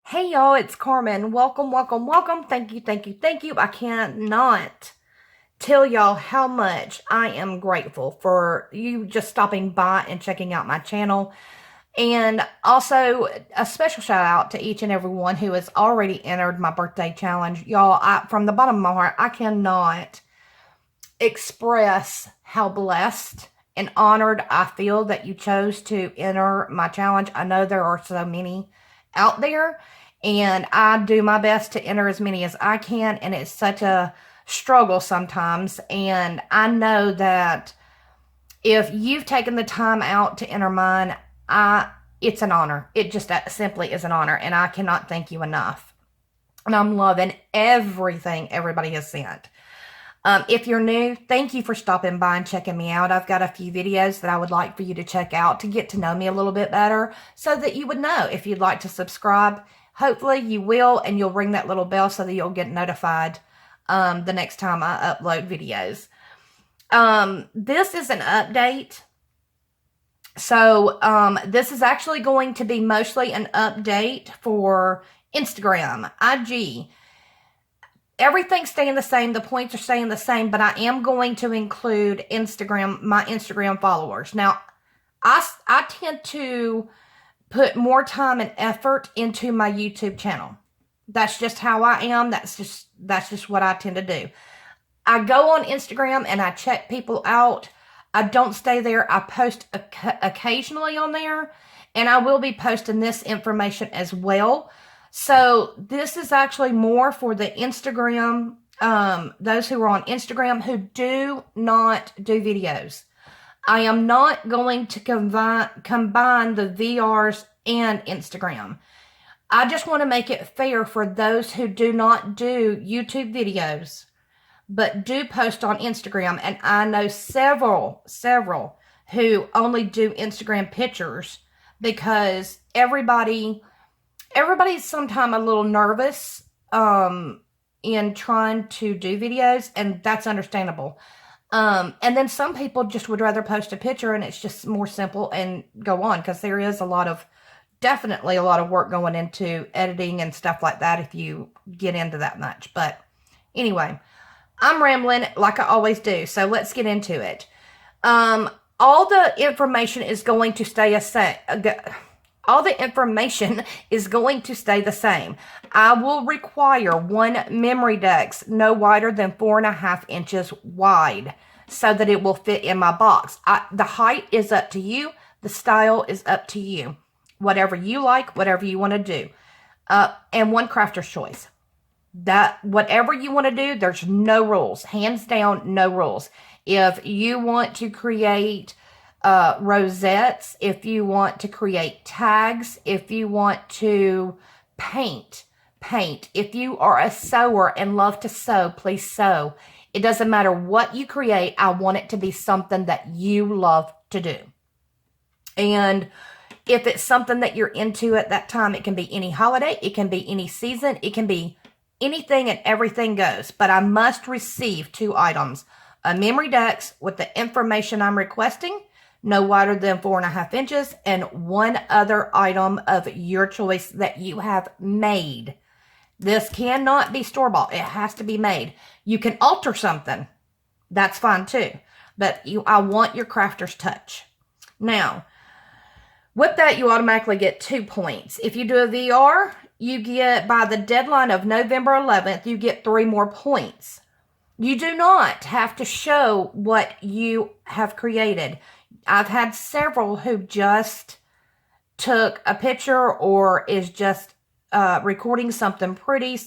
Hey y'all, it's Carmen. Welcome, welcome, welcome. Thank you, thank you, thank you. I cannot tell y'all how much I am grateful for you just stopping by and checking out my channel. And also a special shout out to each and every one who has already entered my birthday challenge. Y'all, from the bottom of my heart, I cannot express how blessed and honored I feel that you chose to enter my challenge. I know there are so many out there, and I do my best to enter as many as I can, and it's such a struggle sometimes. And I know that if you've taken the time out to enter mine, it's an honor. It just simply is an honor, and I cannot thank you enough. And I'm loving everything everybody has sent. If you're new, thank you for stopping by and checking me out. I've got a few videos that I would like for you to check out to get to know me a little bit better so that you would know if you'd like to subscribe. Hopefully you will, and you'll ring that little bell so that you'll get notified the next time I upload videos. This is an update. So this is actually going to be mostly an update for Instagram, IG. Everything's staying the same. The points are staying the same, but I am going to include my Instagram followers. Now, I tend to put more time and effort into my YouTube channel. That's just how I am. That's just what I tend to do. I go on Instagram and I check people out. I don't stay there. I post occasionally on there, and I will be posting this information as well. So this is actually more for the Instagram, those who are on Instagram who do not do videos. I am not going to combine the VRs and Instagram. I just want to make it fair for those who do not do YouTube videos, but do post on Instagram. And I know several who only do Instagram pictures because everybody's sometimes a little nervous in trying to do videos, and that's understandable. And then some people just would rather post a picture and it's just more simple and go on, because there is definitely a lot of work going into editing and stuff like that if you get into that much. But anyway, I'm rambling like I always do, so let's get into it. All the information is going to stay the same. All the information is going to stay the same. I will require one memory Dex no wider than 4.5 inches wide so that it will fit in my box. The height is up to you. The style is up to you. Whatever you like, whatever you want to do. And one crafter's choice. Whatever you want to do, there's no rules. Hands down, no rules. If you want to create rosettes, if you want to create tags, if you want to paint. If you are a sewer and love to sew, please sew. It doesn't matter what you create. I want it to be something that you love to do. And if it's something that you're into at that time, it can be any holiday, it can be any season, it can be anything and everything goes. But I must receive 2 items. A memory Dex with the information I'm requesting, no wider than 4.5 inches, and one other item of your choice that you have made. This cannot be store-bought. It has to be made. You can alter something. That's fine too. But I want your crafter's touch. Now, with that, you automatically get 2 points. If you do a VR, you get, by the deadline of November 11th, you get 3 more points. You do not have to show what you have created. I've had several who just took a picture or is just recording something pretty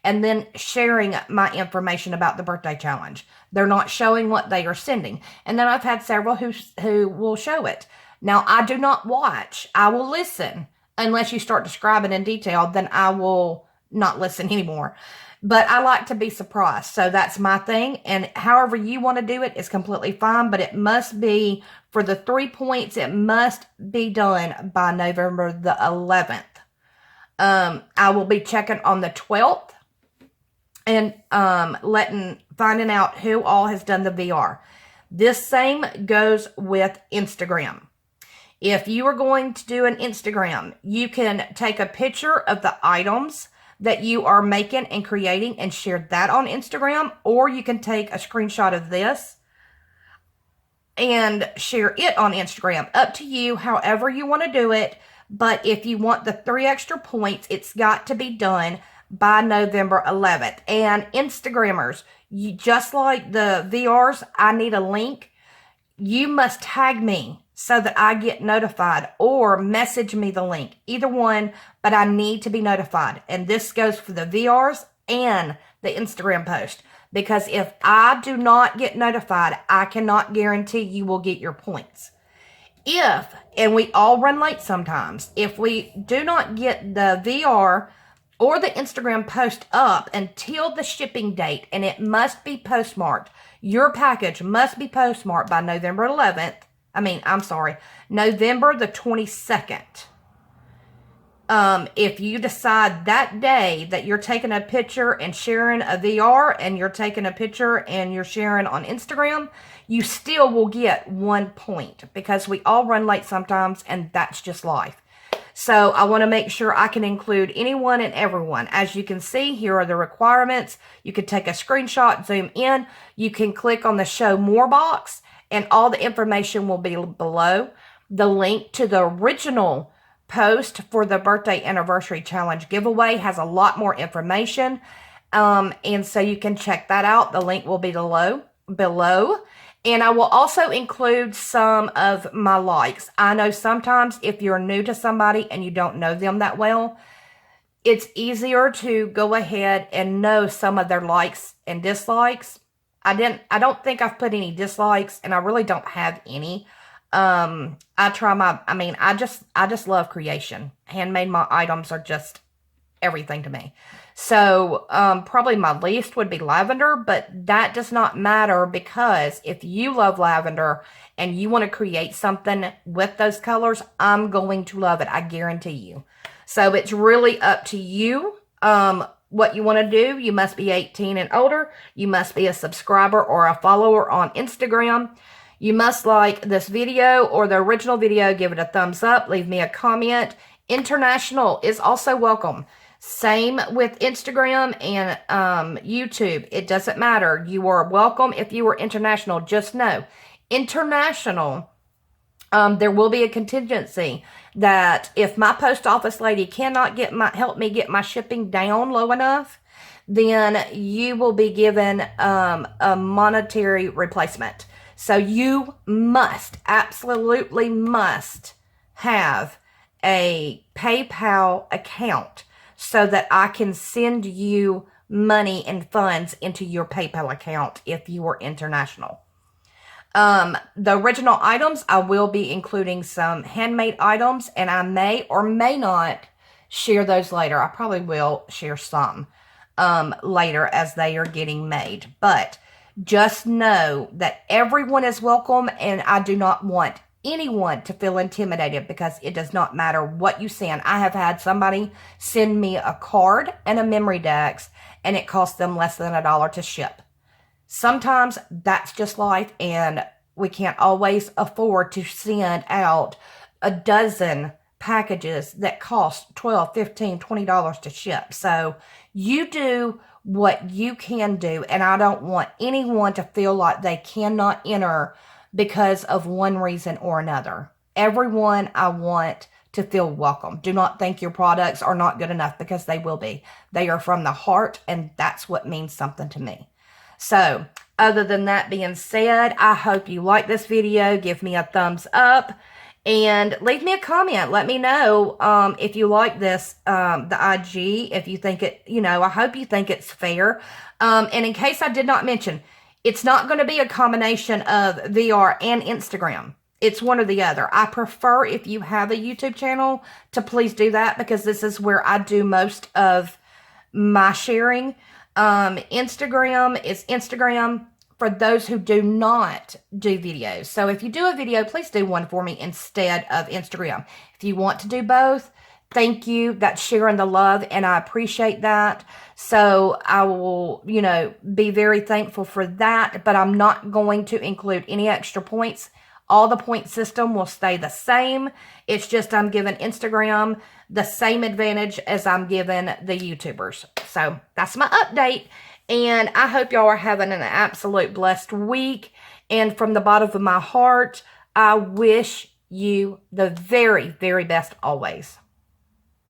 and then sharing my information about the birthday challenge. They're not showing what they are sending. And then I've had several who will show it. Now, I do not watch. I will listen. Unless you start describing in detail, then I will not listen anymore. But I like to be surprised. So that's my thing. And however you want to do it is completely fine. But it must be, for the 3 points, it must be done by November the 11th. I will be checking on the 12th and finding out who all has done the VR. This same goes with Instagram. If you are going to do an Instagram, you can take a picture of the items that you are making and creating and share that on Instagram, or you can take a screenshot of this and share it on Instagram. Up to you, however you want to do it. But if you want the 3 extra points, it's got to be done by November 11th. And Instagrammers, you, just like the VRs, I need a link. You must tag me so that I get notified, or message me the link. Either one, but I need to be notified. And this goes for the VRs and the Instagram post. Because if I do not get notified, I cannot guarantee you will get your points. And we all run late sometimes, if we do not get the VR or the Instagram post up until the shipping date, and it must be postmarked, your package must be postmarked by November 11th. November the 22nd. If you decide that day that you're taking a picture and sharing a VR, and you're taking a picture and you're sharing on Instagram, you still will get 1 point, because we all run late sometimes, and that's just life. So I want to make sure I can include anyone and everyone. As you can see, here are the requirements. You can take a screenshot, zoom in. You can click on the show more box, and all the information will be below. The link to the original post for the birthday anniversary challenge giveaway has a lot more information, and so you can check that out. The link will be below, and I will also include some of my likes. I know sometimes if you're new to somebody and you don't know them that well, it's easier to go ahead and know some of their likes and dislikes. I don't think I've put any dislikes, and I really don't have any. I just love creation. Handmade items are just everything to me. So, probably my least would be lavender, but that does not matter, because if you love lavender and you want to create something with those colors, I'm going to love it. I guarantee you. So it's really up to you. What you want to do. You must be 18 and older. You must be a subscriber or a follower on Instagram. You must like this video or the original video. Give it a thumbs up. Leave me a comment. International is also welcome. Same with Instagram and YouTube. It doesn't matter. You are welcome if you are international. Just know, international, there will be a contingency that if my post office lady cannot help me get my shipping down low enough, then you will be given a monetary replacement. So you absolutely must have a PayPal account so that I can send you money and funds into your PayPal account if you are international. The original items, I will be including some handmade items, and I may or may not share those later. I probably will share some later as they are getting made. But just know that everyone is welcome, and I do not want anyone to feel intimidated, because it does not matter what you send. I have had somebody send me a card and a memory Dex, and it cost them less than $1 to ship. Sometimes that's just life, and we can't always afford to send out a dozen packages that cost $12, $15, $20 to ship. So you do what you can do, and I don't want anyone to feel like they cannot enter because of one reason or another. Everyone I want to feel welcome. Do not think your products are not good enough, because they will be. They are from the heart, and that's what means something to me. So, other than that being said, I hope you like this video. Give me a thumbs up and leave me a comment. Let me know if you like this, the IG, if you think it, I hope you think it's fair. And in case I did not mention, it's not going to be a combination of VR and Instagram. It's one or the other. I prefer, if you have a YouTube channel, to please do that, because this is where I do most of my sharing. Instagram is Instagram for those who do not do videos. So if you do a video, please do one for me instead of Instagram. If you want to do both, thank you. That's sharing the love, and I appreciate that. So I will, be very thankful for that, but I'm not going to include any extra points All the point system will stay the same. It's just I'm giving Instagram the same advantage as I'm giving the YouTubers. So that's my update. And I hope y'all are having an absolute blessed week. And from the bottom of my heart, I wish you the very, very best always.